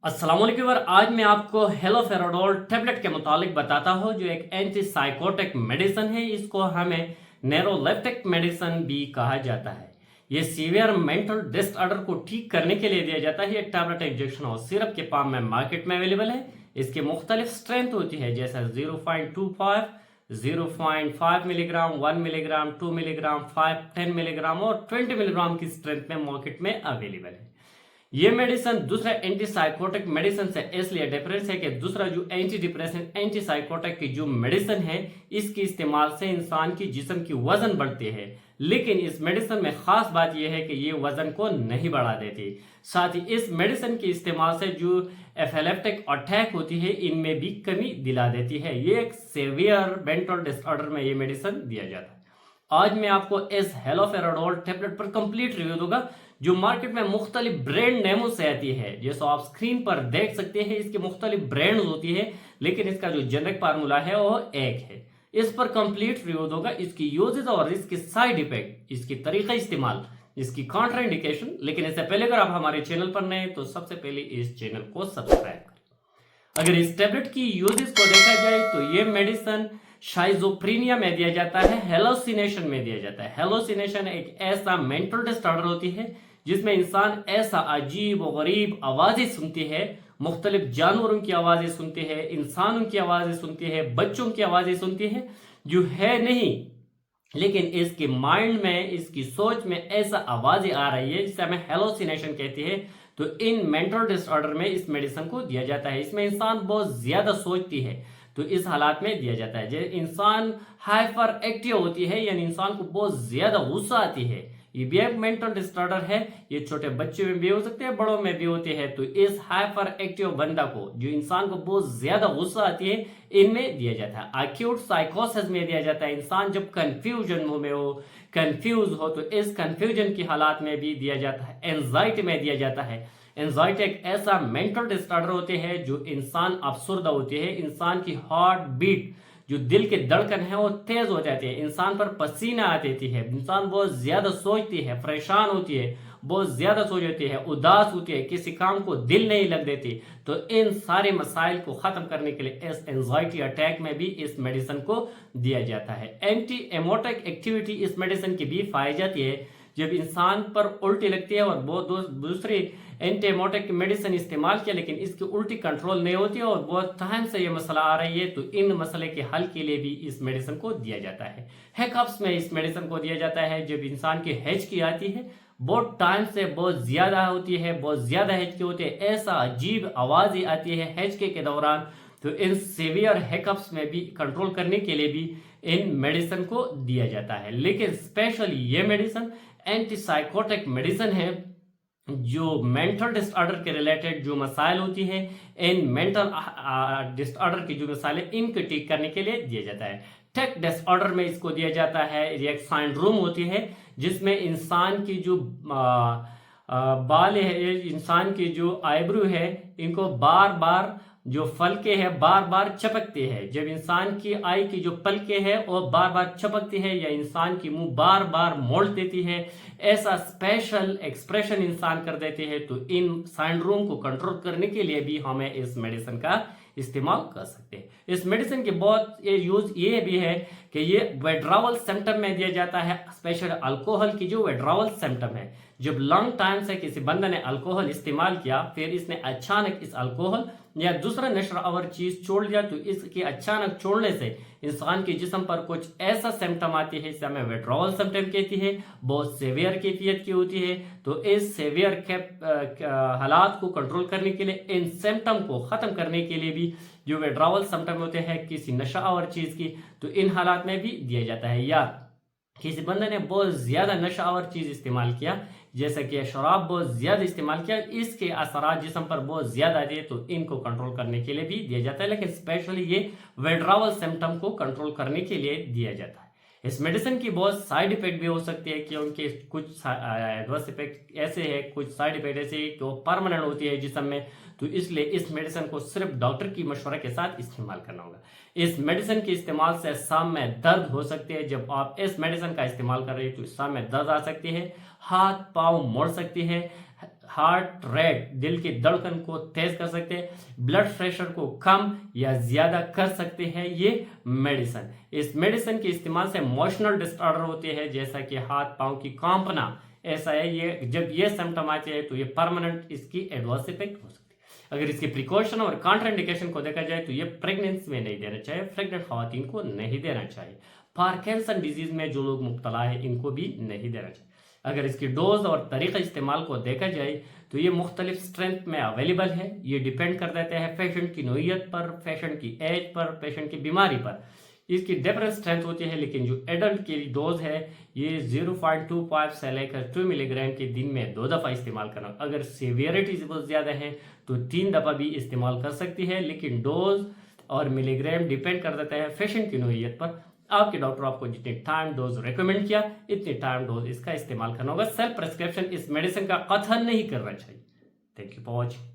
अस्सलाम वालेकुम और आज मैं आपको हेलोफेराडोल टेबलेट के मुतालिक बताता हूँ जो एक एंटी साइकोटिक मेडिसिन है। इसको हमें नैरोलेप्टिक मेडिसिन भी कहा जाता है। ये सीवियर मेंटल डिसऑर्डर को ठीक करने के लिए दिया जाता है। ये टैबलेट, इंजेक्शन और सिरप के फॉर्म में मार्केट में अवेलेबल है। इसकी मुख्तलिफ स्ट्रेंथ होती है जैसे 0.25, 0.5 मिलीग्राम, 1 मिलीग्राम, 2 मिलीग्राम, 5, 10 मिलीग्राम और 20 मिलीग्राम की स्ट्रेंथ में मार्केट में अवेलेबल है। ये मेडिसिन दूसरे एंटी साइकोटिक मेडिसिन से इसलिए डिफरेंस है कि दूसरा जो एंटी डिप्रेशन एंटी साइकोटिक की जो मेडिसिन है, इसके इस्तेमाल से इंसान की जिस्म की वजन बढ़ती है, लेकिन इस मेडिसिन में खास बात यह है कि ये वजन को नहीं बढ़ा देती। साथ ही इस मेडिसिन के इस्तेमाल से जो एफिलेप्टिक अटैक होती है इनमें भी कमी दिला देती है। ये एक सीवियर मेंटल डिसऑर्डर में ये मेडिसिन दिया जाता है। आज मैं आपको इस हेलोफेराडोल टेबलेट पर कंप्लीट रिव्यू दूंगा जो मार्केट में मुख्तलिफ ब्रांड नेमों से आती है। जैसा आप स्क्रीन पर देख सकते हैं इसकी मुख्तलिफ ब्रांड्स होती है, लेकिन इसका जो जेनरिक फार्मूला है वो एक है। इस पर कंप्लीट रिव्यू दूंगा, इसकी यूजेस और इसके साइड इफेक्ट, इसकी तरीका इस्तेमाल, इसकी कॉन्ट्रा इंडिकेशन। लेकिन इससे पहले अगर आप हमारे चैनल पर नए हैं तो सबसे पहले इस चैनल को सब्सक्राइब करें। अगर इस टेबलेट की यूजेस को देखा जाए तो ये मेडिसिन शाइजोफ्रेनिया में दिया जाता है, हेलोसिनेशन में दिया जाता है। हेलोसिनेशन एक ऐसा मेंटल डिसऑर्डर होती है जिसमें इंसान ऐसा अजीब और गरीब आवाजें सुनती है, मुख्तलिफ जानवरों की आवाजें सुनती है, इंसानों की आवाजें सुनती है, बच्चों की आवाजें सुनती है जो है नहीं, लेकिन इसके माइंड में, इसकी सोच में ऐसा आवाजें आ रही है जिसे हमें हेलोसिनेशन कहती है। तो इन मेंटल डिसऑर्डर में इस मेडिसिन को दिया जाता है। इसमें इंसान बहुत ज्यादा सोचती है, तो इस हालात में दिया जाता है। जैसे इंसान हाइपर एक्टिव होती है, यानी इंसान को बहुत ज्यादा गुस्सा आती है, ये भी एक मेंटल डिसऑर्डर है। ये छोटे बच्चे में भी हो सकते हैं, बड़ों में भी होते हैं। तो इस हाइपर एक्टिव बंदा को, जो इंसान को बहुत ज्यादा गुस्सा आती है, इनमें दिया जाता है। एक्यूट साइकोसिस में दिया जाता है। इंसान जब कंफ्यूजन में हो, कंफ्यूज हो, तो इस कंफ्यूजन की हालात में भी दिया जाता है। एंजाइटी में दिया जाता है। एंजाइटी एक ऐसा मेंटल डिसऑर्डर होते हैं जो इंसान अफसुर्दा होती है, इंसान की हार्ट बीट, जो दिल के धड़कन है वो तेज हो जाती है, इंसान पर पसीना आ जाती है, इंसान बहुत ज्यादा सोचती है, परेशान होती है, बहुत ज्यादा सोच होती है, उदास होती है, किसी काम को दिल नहीं लग देती। तो इन सारे मसाइल को खत्म करने के लिए इस एंजाइटी अटैक में भी इस मेडिसिन को दिया जाता है। एंटी एमोटिक एक्टिविटी इस मेडिसिन की भी पाई जाती है। जब इंसान पर उल्टी लगती है और बहुत दूसरी एंटीएमोटिक मेडिसिन इस्तेमाल किया, लेकिन इसकी उल्टी कंट्रोल नहीं होती है और बहुत टाइम से ये मसला आ रही है, तो इन मसले के हल के लिए भी इस मेडिसिन को दिया जाता है। हैकअप्स में इस मेडिसिन को दिया जाता है। जब इंसान की हेचकी आती है, बहुत टाइम से बहुत ज्यादा होती है, बहुत ज्यादा हेचकी होती है, ऐसा अजीब आवाजें आती है हेचके के दौरान, तो इन सीवियर हैकअप्स में भी कंट्रोल करने के लिए भी इन मेडिसिन को दिया जाता है। लेकिन स्पेशली ये मेडिसिन एंटी साइकोटिक मेडिसिन है जो मेंटल डिसऑर्डर के रिलेटेड जो मसाइल होती है, इन मेंटल डिसऑर्डर की जो मसाइल है इनको ठीक करने के लिए दिया जाता है। टेक डिसऑर्डर में इसको दिया जाता है। ये एक सिंड्रोम होती है जिसमें इंसान की जो बाल है, इंसान की जो आईब्रो है, इनको बार बार जो फलके है बार बार चपकती है। जब इंसान की आई की जो पलके है वो बार बार चपकती है, या इंसान की मुंह बार बार मोड़ देती है, ऐसा स्पेशल एक्सप्रेशन इंसान कर देती है, तो इन सिंड्रोम को कंट्रोल करने के लिए भी हमें इस मेडिसिन का इस्तेमाल कर सकते हैं। इस मेडिसिन के बहुत यूज ये भी है कि ये विड्रावल सिम्टम में दिया जाता है। स्पेशल अल्कोहल की जो विड्रावल सिम्टम है, जब लॉन्ग टाइम से किसी बंदे ने अल्कोहल इस्तेमाल किया, फिर इसने अचानक इस अल्कोहल या दूसरा नशा आवर चीज छोड़ दिया, तो इसके अचानक छोड़ने से इंसान के जिस्म पर कुछ ऐसा सिम्टम आती है जिसे हमें विड्रॉवल सिम्टम कहती है, बहुत सेवियर कैफियत की होती है। तो इस सेवियर के हालात को कंट्रोल करने के लिए, इन सिम्टम को खत्म करने के लिए भी जो विड्रॉवल सिम्टम होते हैं किसी नशा आवर चीज की, तो इन हालात में भी दिया जाता है। या किसी बंदे ने बहुत ज्यादा नशा आवर चीज इस्तेमाल किया, जैसे कि शराब बहुत ज्यादा इस्तेमाल किया, इसके असरात जिस्म पर बहुत ज्यादा आते हैं, तो इनको कंट्रोल करने के लिए भी दिया जाता है। लेकिन स्पेशली ये विड्रॉवल सिम्टम को कंट्रोल करने के लिए दिया जाता है। इस मेडिसिन की बहुत साइड इफेक्ट भी हो सकती है, क्योंकि कुछ एडवर्स इफेक्ट ऐसे है, कुछ साइड इफेक्ट ऐसे है कि वो परमानेंट होती है जिस्म में, तो इसलिए इस मेडिसिन को सिर्फ डॉक्टर की मशवरा के साथ इस्तेमाल करना होगा। इस मेडिसिन के इस्तेमाल से सांस में दर्द हो सकते हैं। जब आप इस मेडिसिन का इस्तेमाल कर रहे हैं तो सांस में दर्द आ सकती है, हाथ पाँव मोड़ सकती है, हार्ट रेट, दिल की धड़कन को तेज कर सकते हैं, ब्लड प्रेशर को कम या ज्यादा कर सकते हैं ये मेडिसिन। इस मेडिसिन के इस्तेमाल से इमोशनल डिसऑर्डर होते हैं जैसा कि हाथ पांव की कांपना, ऐसा है ये जब ये सिम्टम आते हैं तो ये परमानेंट इसकी एडवर्स इफेक्ट हो सकती है। अगर इसके प्रिकॉशन और कॉन्ट्राइंडिकेशन को देखा जाए तो ये प्रेगनेंसी में नहीं देना चाहिए, प्रेग्नेंट खवातीन को नहीं देना चाहिए, पार्किंसन डिजीज में जो लोग मुब्तला है इनको भी नहीं देना चाहिए। अगर इसकी डोज और तरीक़ा इस्तेमाल को देखा जाए तो ये मुख्तलिफ स्ट्रेंथ में अवेलेबल है। ये डिपेंड कर देते हैं पेशेंट की नोयत पर, पेशेंट की एज पर, पेशेंट की बीमारी पर, इसकी डिफरेंट स्ट्रेंथ होती है। लेकिन जो एडल्ट की डोज है ये 0.25 से लेकर 2 मिलीग्राम के दिन में 2 दफ़ा इस्तेमाल करना। अगर सीवियरिटी बहुत ज़्यादा है तो 3 दफ़ा भी इस्तेमाल कर सकती है, लेकिन डोज और मिलीग्राम डिपेंड कर देता है पेशेंट की नोयत पर। आपके डॉक्टर आपको जितनी टाइम डोज रेकमेंड किया इतनी टाइम डोज इसका इस्तेमाल करना होगा। सेल्फ प्रेस्क्रिप्शन इस मेडिसिन का कथन नहीं करना चाहिए। Thank you for watching.